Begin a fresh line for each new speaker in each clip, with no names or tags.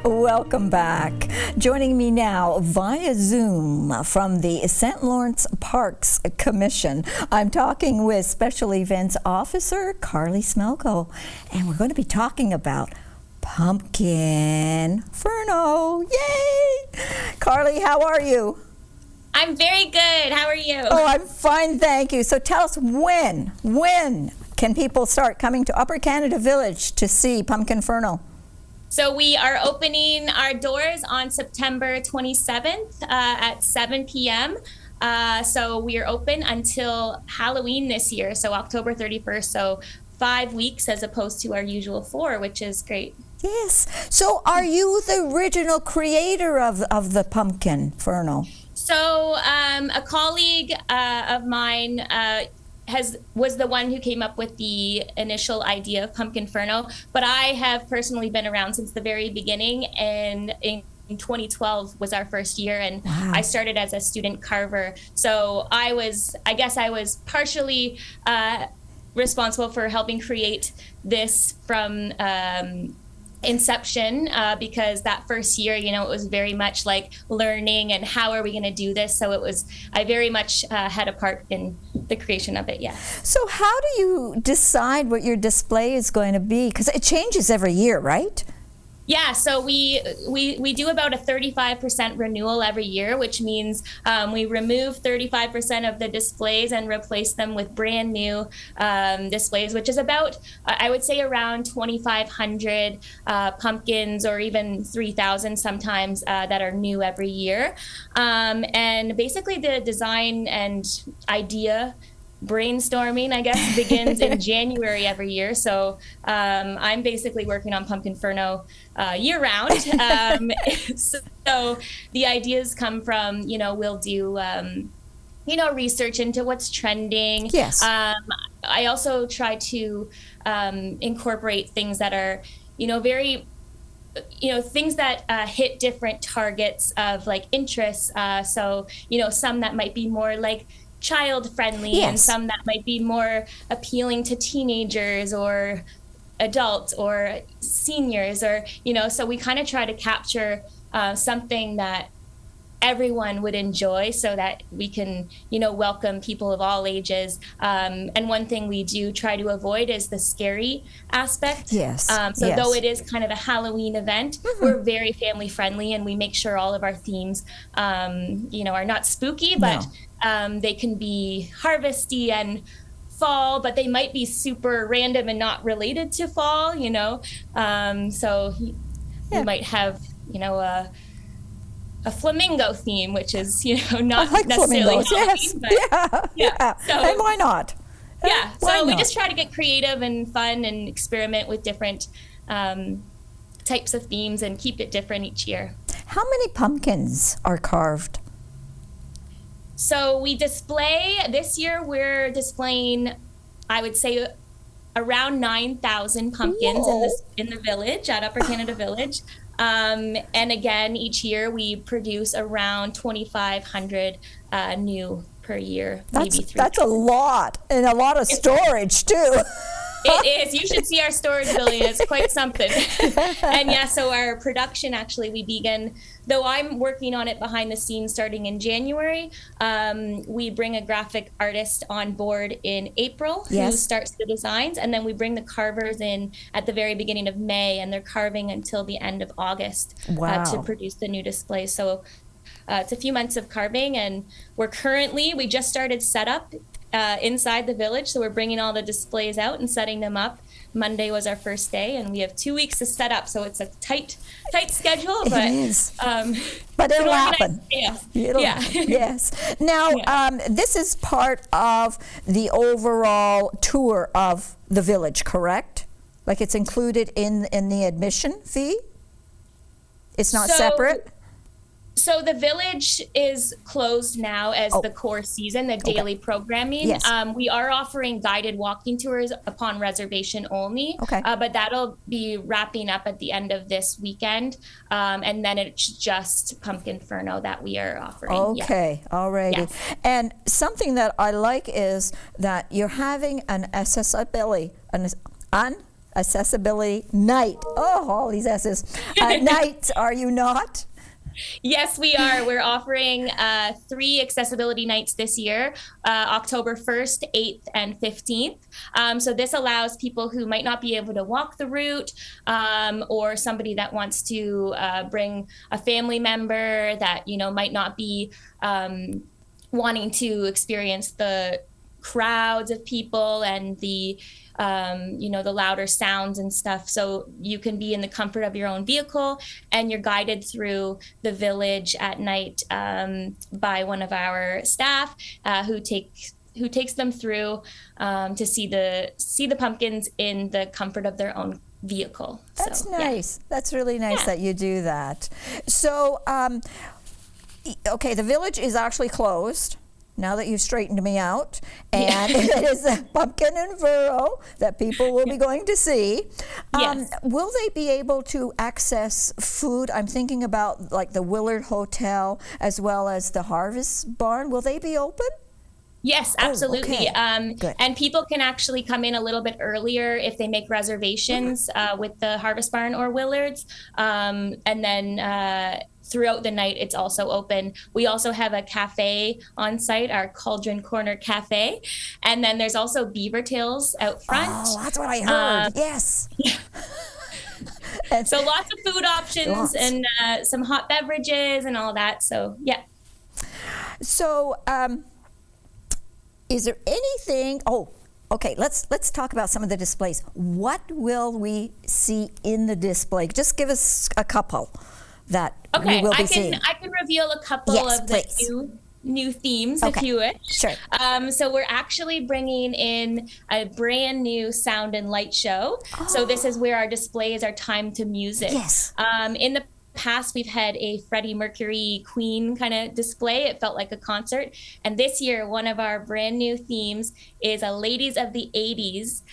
Welcome back. Joining me now via Zoom from the St.Lawrence Parks Commission, I'm talking with Special Events Officer Carli Smelko, and we're going to be talking about Pumpkinferno. Yay! Carli, how are you?
I'm very good. How are you?
Oh, I'm fine, thank you. So tell us when can people start coming to Upper Canada Village to see Pumpkinferno?
So we are opening our doors on September 27th at 7 p.m. So we are open until Halloween this year, so October 31st. So 5 weeks as opposed to our usual 4, which is great.
Yes. So are you the original creator of the Pumpkinferno?
So a colleague of mine was the one who came up with the initial idea of Pumpkinferno, but I have personally been around since the very beginning, and in 2012 was our first year, and wow. I started as a student carver. So I guess I was partially responsible for helping create this from inception, because that first year, it was very much like learning and how are we going to do this. So I very much had a part in the creation of it. Yeah. So
how do you decide what your display is going to be? Because it changes every year, right?
Yeah, so we do about a 35% renewal every year, which means we remove 35% of the displays and replace them with brand new displays, which is about, I would say, around 2,500 pumpkins, or even 3,000 sometimes, that are new every year. And basically the design and idea brainstorming, I guess, begins in January every year. So I'm basically working on Pumpkinferno year round. So the ideas come from, we'll do, research into what's trending.
Yes.
I also try to incorporate things that are, very, things that hit different targets of like interests. So, some that might be more like child friendly, yes, and some that might be more appealing to teenagers or adults or seniors, or so we kind of try to capture something that everyone would enjoy, so that we can welcome people of all ages. And one thing we do try to avoid is the scary aspect.
Yes.
Yes. Though it is kind of a Halloween event, mm-hmm, we're very family friendly, and we make sure all of our themes are not spooky, but they can be harvesty and fall, but they might be super random and not related to fall, so we might have a flamingo theme, which is not
like
necessarily
Halloween, yes.
but
yeah. So, and why not?
Yeah,
why
so we
not?
just try to get creative and fun and experiment with different types of themes and keep it different each year.
How many pumpkins are carved?
So we display, this year we're displaying, I would say, around 9,000 pumpkins in the village, at Upper Canada Village. And again, each year we produce around 2,500 new per year.
That's a lot, and a lot of storage too.
It is. You should see our storage building. It's quite something. And yeah, so our production, actually, we begin, though I'm working on it behind the scenes starting in January, we bring a graphic artist on board in April,
yes,
who starts the designs, and then we bring the carvers in at the very beginning of May, and they're carving until the end of August.
Wow.
To produce the new display. So it's a few months of carving, and we just started setup inside the village, so we're bringing all the displays out and setting them up. Monday was our first day, and we have 2 weeks to set up, so it's a tight schedule. But
it is. But it'll happen. Yes. Now, this is part of the overall tour of the village, correct? Like it's included in the admission fee? It's not separate?
So the village is closed now as the core season, the daily programming.
Yes.
We are offering guided walking tours upon reservation only, but that'll be wrapping up at the end of this weekend. And then it's just Pumpkinferno that we are offering.
Okay, alrighty.
Yes.
And something that I like is that you're having an accessibility accessibility night. Oh, all these S's. Nights, are you not?
Yes, we are. We're offering 3 accessibility nights this year, October 1st, 8th, and 15th. So this allows people who might not be able to walk the route, or somebody that wants to bring a family member that, might not be wanting to experience the crowds of people and the the louder sounds and stuff. So you can be in the comfort of your own vehicle, and you're guided through the village at night by one of our staff who takes them through to see the pumpkins in the comfort of their own vehicle.
That's nice. Yeah. That's really nice that you do that. So, okay, the village is actually closed now that you've straightened me out, and it is a Pumpkinferno that people will be going to see.
Yes.
Will they be able to access food? I'm thinking about like the Willard Hotel as well as the Harvest Barn. Will they be open?
Yes, absolutely.
Good.
And people can actually come in a little bit earlier if they make reservations with the Harvest Barn or Willard's. And then throughout the night, it's also open. We also have a cafe on site, our Cauldron Corner Cafe. And then there's also beaver tails out front.
Oh, that's what I heard. Yes.
So lots of food options and some hot beverages and all that. So, yeah.
So, is there anything? Oh, okay. Let's talk about some of the displays. What will we see in the display? Just give us a couple that we will be seeing.
I can reveal a couple of the new themes if you wish.
Sure.
So we're actually bringing in a brand new sound and light show. Oh. So this is where our displays are timed to music.
Yes.
In the past, we've had a Freddie Mercury Queen kind of display. It felt like a concert. And this year, one of our brand new themes is a Ladies of the 80s.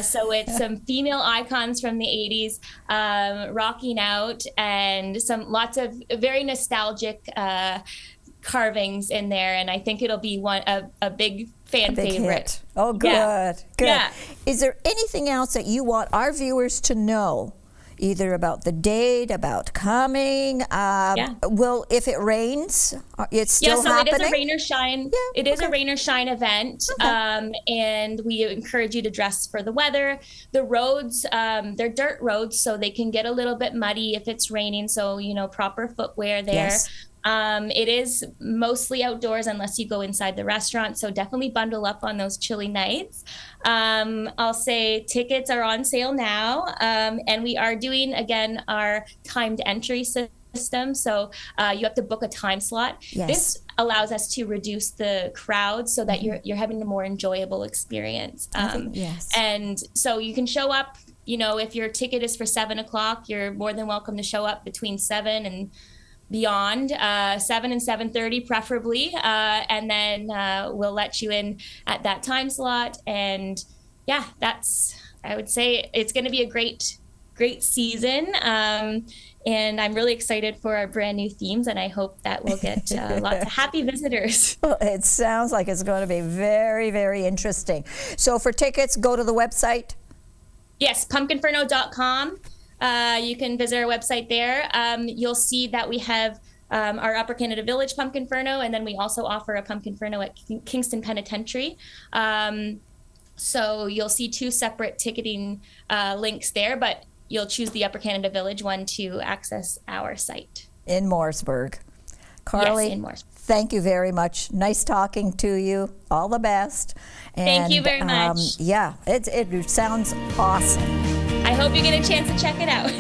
So it's some female icons from the 80s rocking out, and lots of very nostalgic carvings in there. And I think it'll be a big fan favorite.
Hit. Oh, good.
Yeah.
Good.
Yeah.
Is there anything else that you want our viewers to know? Either about the date, about coming. Will, if it rains, it's still happening?
It is a rain or shine. Yeah, it is a rain or shine event, and we encourage you to dress for the weather. The roads, they're dirt roads, so they can get a little bit muddy if it's raining. So proper footwear there.
Yes.
It is mostly outdoors unless you go inside the restaurant. So definitely bundle up on those chilly nights. I'll say tickets are on sale now. And we are doing, again, our timed entry system. So you have to book a time slot.
Yes.
This allows us to reduce the crowd so that you're having a more enjoyable experience.
Yes.
And so you can show up, if your ticket is for 7:00, you're more than welcome to show up between 7 and beyond, 7 and 7:30 preferably, and then we'll let you in at that time slot. And I would say it's going to be a great season, and I'm really excited for our brand new themes, and I hope that we'll get lots of happy visitors.
Well, it sounds like it's going to be very, very interesting. So for tickets, go to the website.
Yes, pumpkinferno.com. You can visit our website there. You'll see that we have our Upper Canada Village Pumpkinferno, and then we also offer a Pumpkinferno at Kingston Penitentiary. So you'll see 2 separate ticketing links there, but you'll choose the Upper Canada Village one to access our site.
In Morrisburg. Carli,
yes, in Morrisburg.
Thank you very much. Nice talking to you. All the best. And,
thank you very much.
Yeah, it sounds awesome.
I hope you get a chance to check it out.